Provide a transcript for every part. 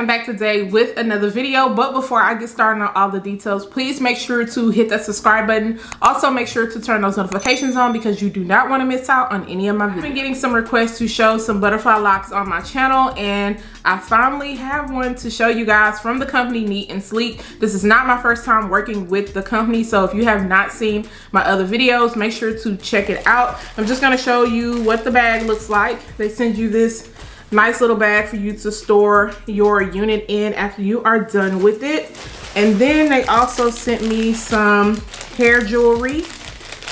I'm back today with another video. But before I get started on all the details, please make sure to hit that subscribe button. Also make sure to turn those notifications on because you do not want to miss out on any of my videos. I've been getting some requests to show some butterfly locks on my channel, and I finally have one to show you guys from the company NeatandSleek. This is not my first time working with the company, so if you have not seen my other videos, make sure to check it out. I'm just going to show you what the bag looks like. They send you this nice little bag for you to store your unit in after you are done with it. And then they also sent me some hair jewelry,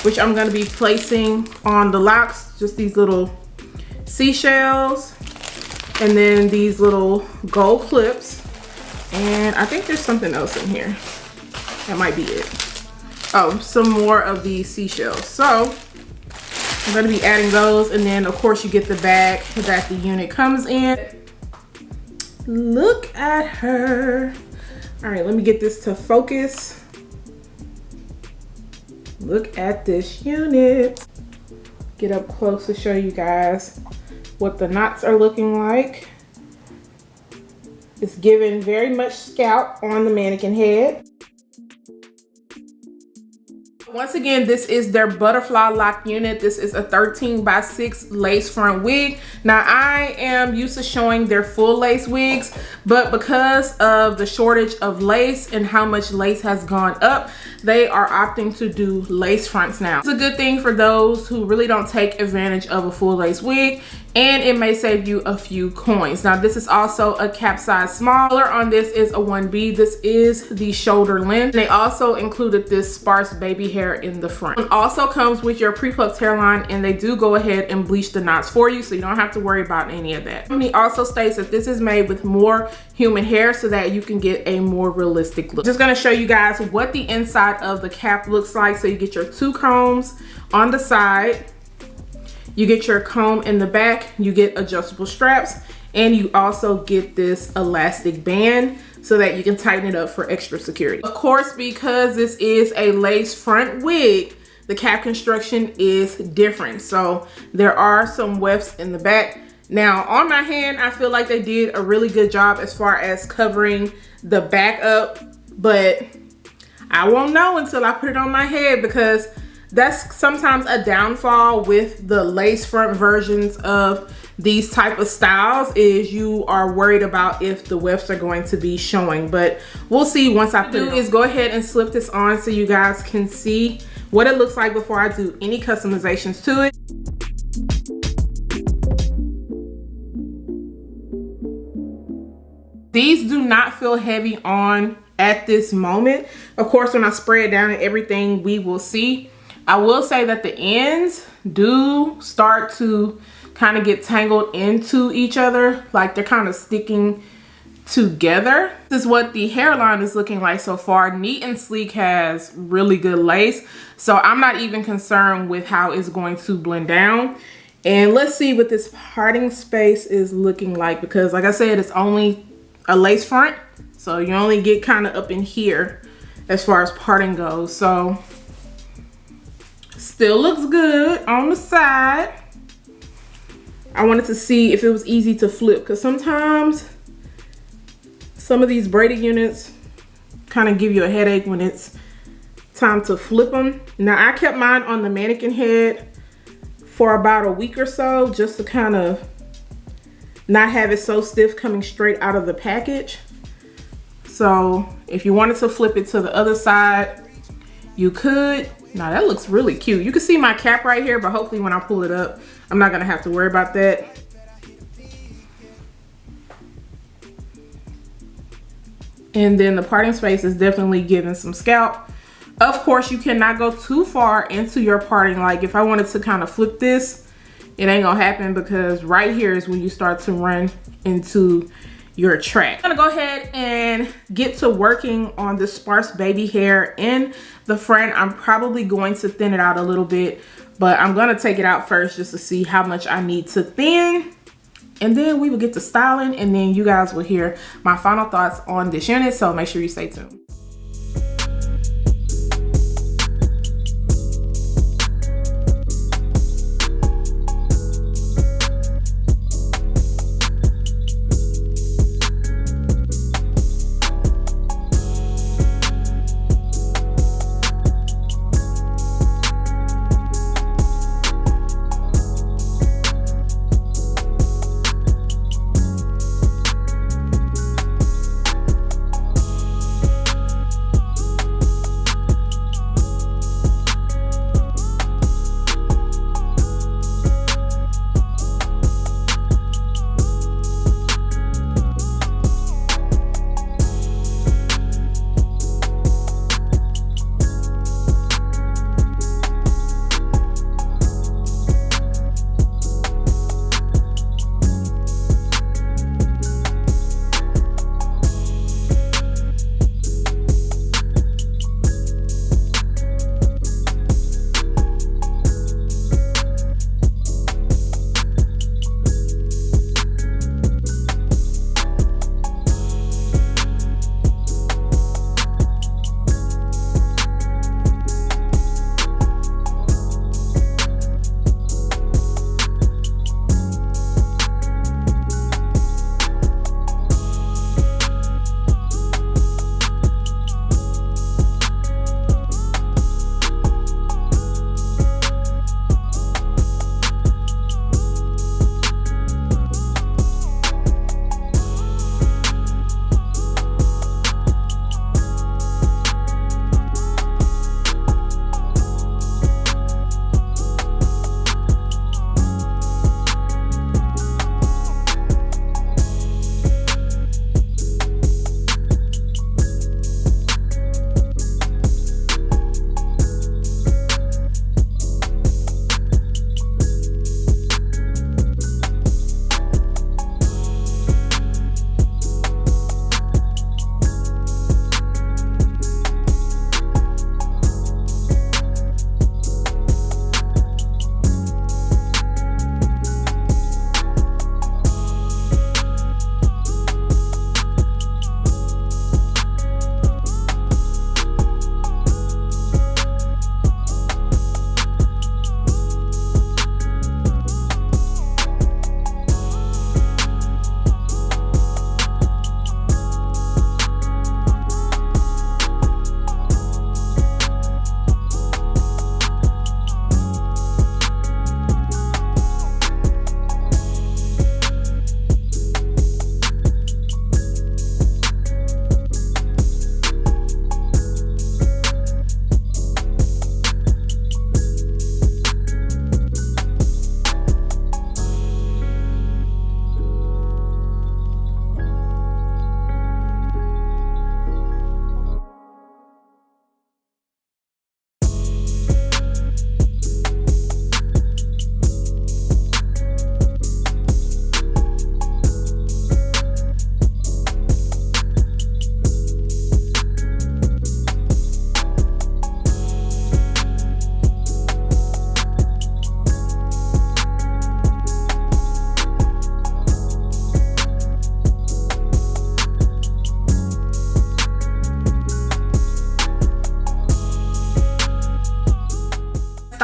which I'm going to be placing on the locks. Just these little seashells, and then these little gold clips, and I think there's something else in here. That might be it. Oh, some more of these seashells. So I'm going to be adding those, and then of course you get the bag that the unit comes in. Look at her. All right, let me get this to focus. Look at this unit. Get up close to show you guys what the knots are looking like. It's giving very much scalp on the mannequin head. Once again, this is their butterfly lock unit. This is a 13x6 lace front wig. Now, I am used to showing their full lace wigs, but because of the shortage of lace and how much lace has gone up, they are opting to do lace fronts now. It's a good thing for those who really don't take advantage of a full lace wig, and it may save you a few coins. Now, this is also a cap size small. Color on this is a 1B. This is the shoulder length. They also included this sparse baby hair in the front. It also comes with your pre-plucked hairline, and they do go ahead and bleach the knots for you, so you don't have to worry about any of that. The company also states that this is made with more human hair so that you can get a more realistic look. Just gonna show you guys what the inside of the cap looks like. So you get your two combs on the side, you get your comb in the back, you get adjustable straps, and you also get this elastic band so that you can tighten it up for extra security. Of course, because this is a lace front wig, the cap construction is different. So there are some wefts in the back. Now on my hand, I feel like they did a really good job as far as covering the back up, but I won't know until I put it on my head, because that's sometimes a downfall with the lace front versions of these type of styles, is you are worried about if the wefts are going to be showing, but we'll see once I put it on. Is go ahead and slip this on so you guys can see what it looks like before I do any customizations to it. These do not feel heavy on at this moment. Of course, when I spray it down and everything, we will see. I will say that the ends do start to kind of get tangled into each other, like they're kind of sticking together. This is what the hairline is looking like so far. NeatandSleek has really good lace, so I'm not even concerned with how it's going to blend down. And let's see what this parting space is looking like, because like I said, it's only a lace front, so you only get kind of up in here as far as parting goes. So still looks good on the side. I wanted to see if it was easy to flip, because sometimes some of these braided units kind of give you a headache when it's time to flip them. Now, I kept mine on the mannequin head for about a week or so, just to kind of not have it so stiff coming straight out of the package. So if you wanted to flip it to the other side, you could. Now that looks really cute. You can see my cap right here, but hopefully when I pull it up, I'm not gonna have to worry about that. And then the parting space is definitely giving some scalp. Of course, you cannot go too far into your parting. Like if I wanted to kind of flip this, it ain't gonna happen, because right here is when you start to run into your track. I'm gonna go ahead and get to working on the sparse baby hair in the front. I'm probably going to thin it out a little bit, but I'm gonna take it out first just to see how much I need to thin, and then we will get to styling, and then you guys will hear my final thoughts on this unit, so make sure you stay tuned.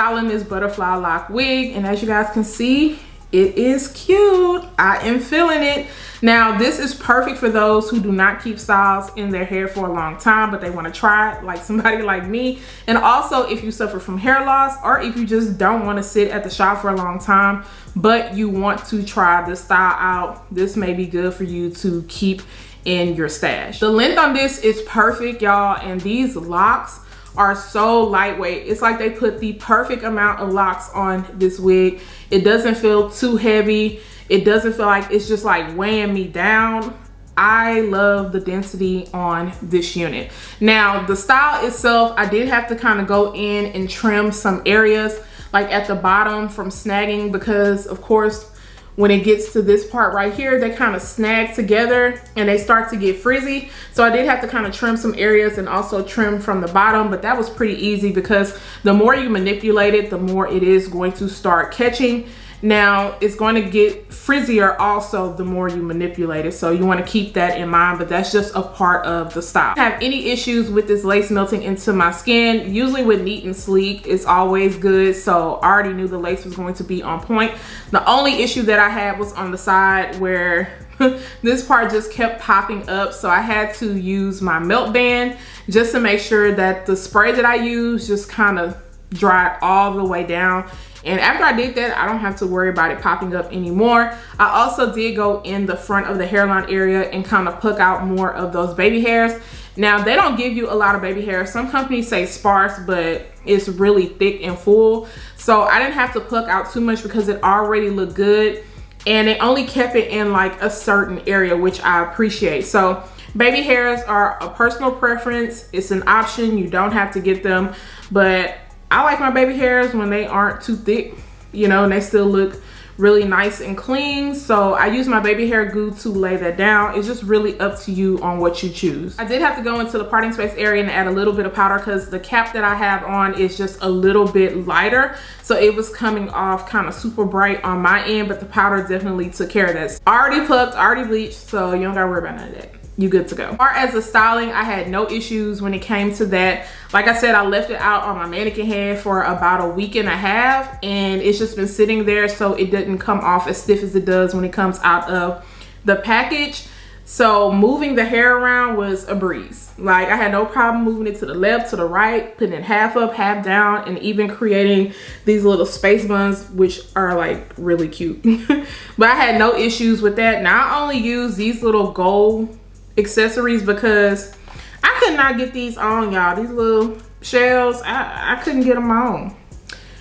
styling this butterfly lock wig, and as you guys can see, it is cute. I am feeling it. Now, this is perfect for those who do not keep styles in their hair for a long time, but they want to try it, like somebody like me. And also, if you suffer from hair loss, or if you just don't want to sit at the shop for a long time, but you want to try the style out, this may be good for you to keep in your stash. The length on this is perfect, y'all, and these locks are so lightweight. It's like they put the perfect amount of locks on this wig. It doesn't feel too heavy. It doesn't feel like it's just like weighing me down. I love the density on this unit. Now, the style itself, I did have to kind of go in and trim some areas like at the bottom from snagging, because of course, when it gets to this part right here, they kind of snag together and they start to get frizzy. So I did have to kind of trim some areas and also trim from the bottom, but that was pretty easy because the more you manipulate it, the more it is going to start catching. Now, it's going to get frizzier also the more you manipulate it, so you want to keep that in mind, but that's just a part of the style. If I have any issues with this lace melting into my skin, usually with Neat and Sleek, it's always good, so I already knew the lace was going to be on point. The only issue that I had was on the side where this part just kept popping up, so I had to use my melt band just to make sure that the spray that I used just kind of dried all the way down. And after I did that, I don't have to worry about it popping up anymore. I also did go in the front of the hairline area and kind of pluck out more of those baby hairs. Now, they don't give you a lot of baby hair. Some companies say sparse, but it's really thick and full. So I didn't have to pluck out too much because it already looked good. And they only kept it in like a certain area, which I appreciate. So baby hairs are a personal preference. It's an option. You don't have to get them. But I like my baby hairs when they aren't too thick, you know, and they still look really nice and clean. So I use my baby hair glue to lay that down. It's just really up to you on what you choose. I did have to go into the parting space area and add a little bit of powder because the cap that I have on is just a little bit lighter. So it was coming off kind of super bright on my end, but the powder definitely took care of this. Already plucked, already bleached, so you don't gotta worry about none of that. You good to go. As far as the styling, I had no issues when it came to that. Like I said, I left it out on my mannequin head for about a week and a half, and it's just been sitting there so it didn't come off as stiff as it does when it comes out of the package. So moving the hair around was a breeze. Like, I had no problem moving it to the left, to the right, putting it half up, half down, and even creating these little space buns, which are like really cute. But I had no issues with that. Now I only use these little gold accessories because I could not get these on, y'all. These little shells, I couldn't get them on,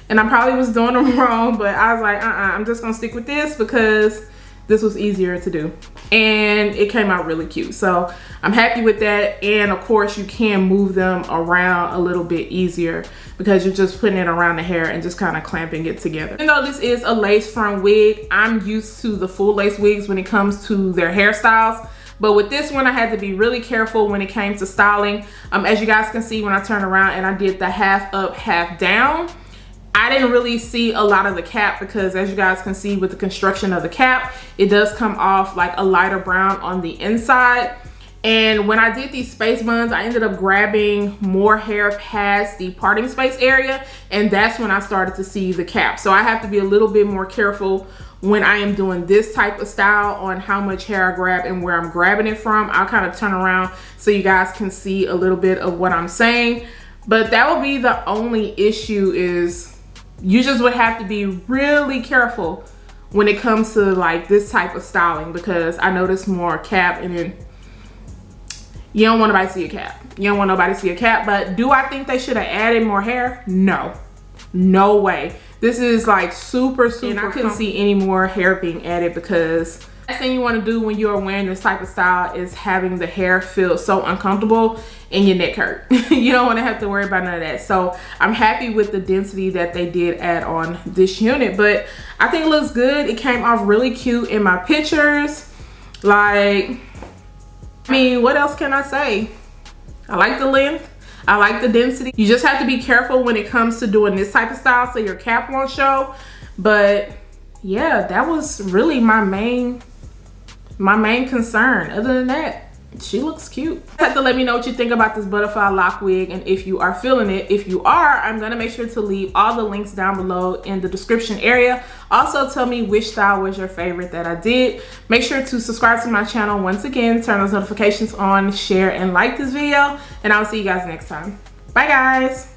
and I probably was doing them wrong, but I was like, I'm just gonna stick with this because this was easier to do, and it came out really cute. So I'm happy with that. And of course, you can move them around a little bit easier because you're just putting it around the hair and just kind of clamping it together. Even though this is a lace front wig, I'm used to the full lace wigs when it comes to their hairstyles. But with this one, I had to be really careful when it came to styling. As you guys can see, when I turned around and I did the half up, half down, I didn't really see a lot of the cap because, as you guys can see with the construction of the cap, it does come off like a lighter brown on the inside. And when I did these space buns, I ended up grabbing more hair past the parting space area, and that's when I started to see the cap. So I have to be a little bit more careful when I am doing this type of style on how much hair I grab and where I'm grabbing it from. I'll kind of turn around so you guys can see a little bit of what I'm saying. But that will be the only issue, is you just would have to be really careful when it comes to like this type of styling, because I noticed more cap, and then you don't want nobody to see a cap. You don't want nobody to see a cap. But do I think they should have added more hair? No, no way. This is like super and I couldn't see any more hair being added, because the last thing you want to do when you are wearing this type of style is having the hair feel so uncomfortable and your neck hurt. You don't want to have to worry about none of that. So I'm happy with the density that they did add on this unit, but I think it looks good. It came off really cute in my pictures. Like, I mean, what else can I say? I like the length. I like the density. You just have to be careful when it comes to doing this type of style so your cap won't show. But yeah, that was really my main concern. Other than that, she looks cute. You have to let me know what you think about this butterfly lock wig and if you are feeling it. If you are, I'm gonna make sure to leave all the links down below in the description area. Also tell me which style was your favorite that I did. Make sure to subscribe to my channel once again, turn those notifications on, share and like this video, and I'll see you guys next time. Bye guys.